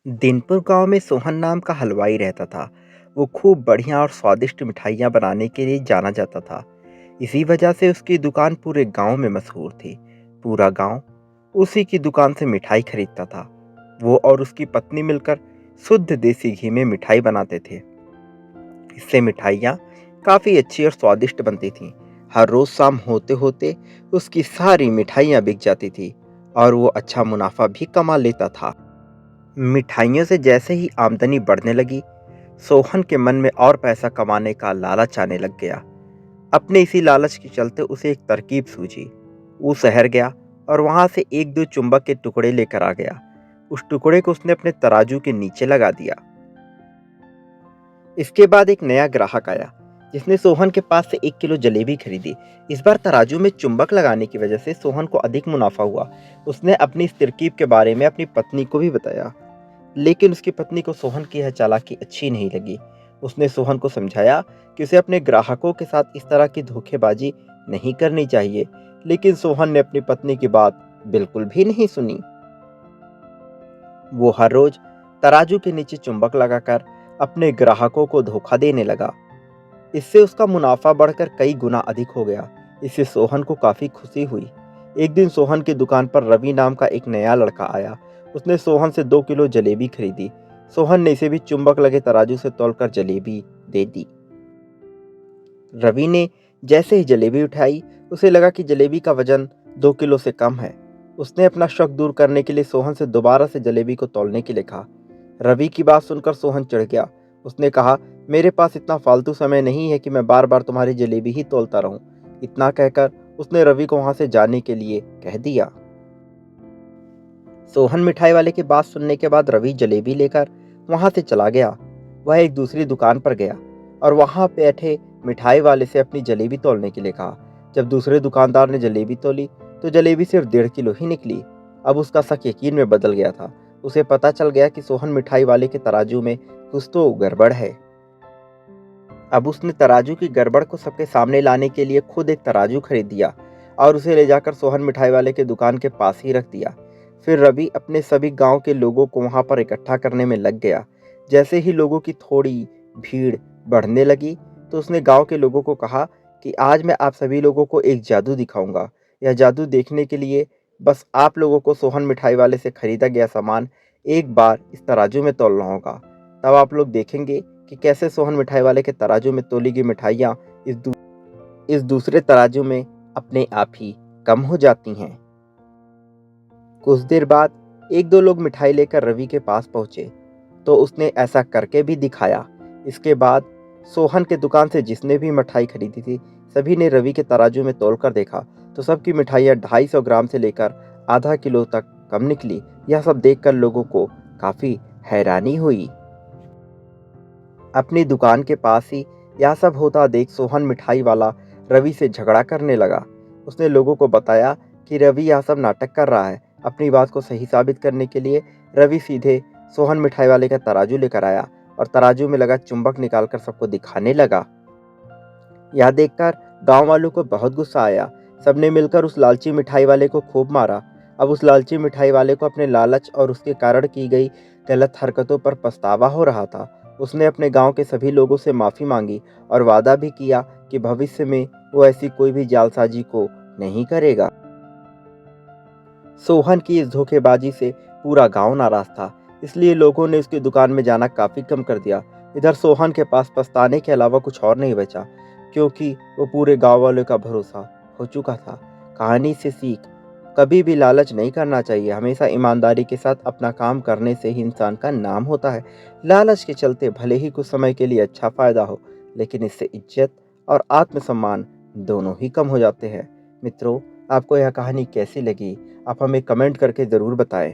दिनपुर गांव में सोहन नाम का हलवाई रहता था। वो खूब बढ़िया और स्वादिष्ट मिठाइयाँ बनाने के लिए जाना जाता था। इसी वजह से उसकी दुकान पूरे गांव में मशहूर थी। पूरा गांव उसी की दुकान से मिठाई खरीदता था। वो और उसकी पत्नी मिलकर शुद्ध देसी घी में मिठाई बनाते थे। इससे मिठाइयाँ काफ़ी अच्छी और स्वादिष्ट बनती थीं। हर रोज़ शाम होते होते उसकी सारी मिठाइयाँ बिक जाती थी और वो अच्छा मुनाफा भी कमा लेता था। मिठाइयों से जैसे ही आमदनी बढ़ने लगी, सोहन के मन में और पैसा कमाने का लालच आने लग गया। अपने इसी लालच के चलते उसे एक तरकीब सूझी। वो शहर गया और वहां से एक दो चुंबक के टुकड़े लेकर आ गया। उस टुकड़े को उसने अपने तराजू के नीचे लगा दिया। इसके बाद एक नया ग्राहक आया, जिसने सोहन के पास से 1 किलो जलेबी खरीदी। इस बार तराजू में चुंबक लगाने की वजह से सोहन को अधिक मुनाफा हुआ। उसने अपनी इस तरकीब के बारे में अपनी पत्नी को भी बताया, लेकिन उसकी पत्नी को सोहन की यह चालाकी अच्छी नहीं लगी। उसने सोहन को समझाया कि उसे अपने ग्राहकों के साथ इस तरह की धोखेबाजी नहीं करनी चाहिए, लेकिन सोहन ने अपनी पत्नी की बात बिल्कुल भी नहीं सुनी। वो हर रोज तराजू के नीचे चुंबक लगाकर अपने ग्राहकों को धोखा देने लगा। इससे उसका मुनाफा बढ़कर कई गुना अधिक हो गया। इससे सोहन को काफी खुशी हुई। एक दिन सोहन की दुकान पर रवि नाम का एक नया लड़का आया। उसने सोहन से 2 किलो जलेबी खरीदी। सोहन ने इसे भी चुंबक लगे तराजू से तौलकर जलेबी दे दी। रवि ने जैसे ही जलेबी उठाई, उसे लगा कि जलेबी का वजन 2 किलो से कम है। उसने अपना शक दूर करने के लिए सोहन से दोबारा से जलेबी को तौलने के लिए कहा। रवि की बात सुनकर सोहन चिढ़ गया। उसने कहा, मेरे पास इतना फालतू समय नहीं है कि मैं बार बार तुम्हारी जलेबी ही तौलता रहूं। इतना कहकर उसने रवि को वहां से जाने के लिए कह दिया। सोहन मिठाई वाले की बात सुनने के बाद रवि जलेबी लेकर वहां से चला गया। वह एक दूसरी दुकान पर गया और वहां बैठे मिठाई वाले से अपनी जलेबी तौलने के लिए कहा। जब दूसरे दुकानदार ने जलेबी तौली तो जलेबी सिर्फ 1.5 किलो ही निकली। अब उसका शक यकीन में बदल गया था। उसे पता चल गया कि सोहन मिठाई वाले के तराजू में कुछ तो गड़बड़ है। अब उसने तराजू की गड़बड़ को सबके सामने लाने के लिए खुद एक तराजू खरीद दिया और उसे ले जाकर सोहन मिठाई वाले के दुकान के पास ही रख दिया। फिर रवि अपने सभी गांव के लोगों को वहां पर इकट्ठा करने में लग गया। जैसे ही लोगों की थोड़ी भीड़ बढ़ने लगी, तो उसने गांव के लोगों को कहा कि आज मैं आप सभी लोगों को एक जादू दिखाऊंगा। यह जादू देखने के लिए बस आप लोगों को सोहन मिठाई वाले से खरीदा गया सामान एक बार इस तराजू में तौलना होगा। तब आप लोग देखेंगे कि कैसे सोहन मिठाई वाले के तराजू में तोली गई मिठाइयाँ इस दूसरे तराजू में अपने आप ही कम हो जाती हैं। कुछ देर बाद एक दो लोग मिठाई लेकर रवि के पास पहुंचे, तो उसने ऐसा करके भी दिखाया। इसके बाद सोहन के दुकान से जिसने भी मिठाई खरीदी थी, सभी ने रवि के तराजू में तोलकर देखा तो सबकी मिठाइयाँ 250 ग्राम से लेकर आधा किलो तक कम निकली। यह सब देखकर लोगों को काफी हैरानी हुई। अपनी दुकान के पास ही यह सब होता देख सोहन मिठाई वाला रवि से झगड़ा करने लगा। उसने लोगों को बताया कि रवि यह सब नाटक कर रहा है। अपनी बात को सही साबित करने के लिए रवि सीधे सोहन मिठाई वाले का तराजू लेकर आया और तराजू में लगा चुंबक निकालकर सबको दिखाने लगा। यह देखकर गांव वालों को बहुत गुस्सा आया। सबने मिलकर उस लालची मिठाई वाले को खूब मारा। अब उस लालची मिठाई वाले को अपने लालच और उसके कारण की गई गलत हरकतों पर पछतावा हो रहा था। उसने अपने गांव के सभी लोगों से माफी मांगी और वादा भी किया कि भविष्य में वो ऐसी कोई भी जालसाजी को नहीं करेगा। सोहन की इस धोखेबाजी से पूरा गांव नाराज था, इसलिए लोगों ने उसकी दुकान में जाना काफी कम कर दिया। इधर सोहन के पास पछताने के अलावा कुछ और नहीं बचा, क्योंकि वो पूरे गांव वालों का भरोसा हो चुका था। कहानी से सीख, कभी भी लालच नहीं करना चाहिए। हमेशा ईमानदारी के साथ अपना काम करने से ही इंसान का नाम होता है। लालच के चलते भले ही कुछ समय के लिए अच्छा फायदा हो, लेकिन इससे इज्जत और आत्मसम्मान दोनों ही कम हो जाते हैं। मित्रों, आपको यह कहानी कैसी लगी? आप हमें कमेंट करके ज़रूर बताएं।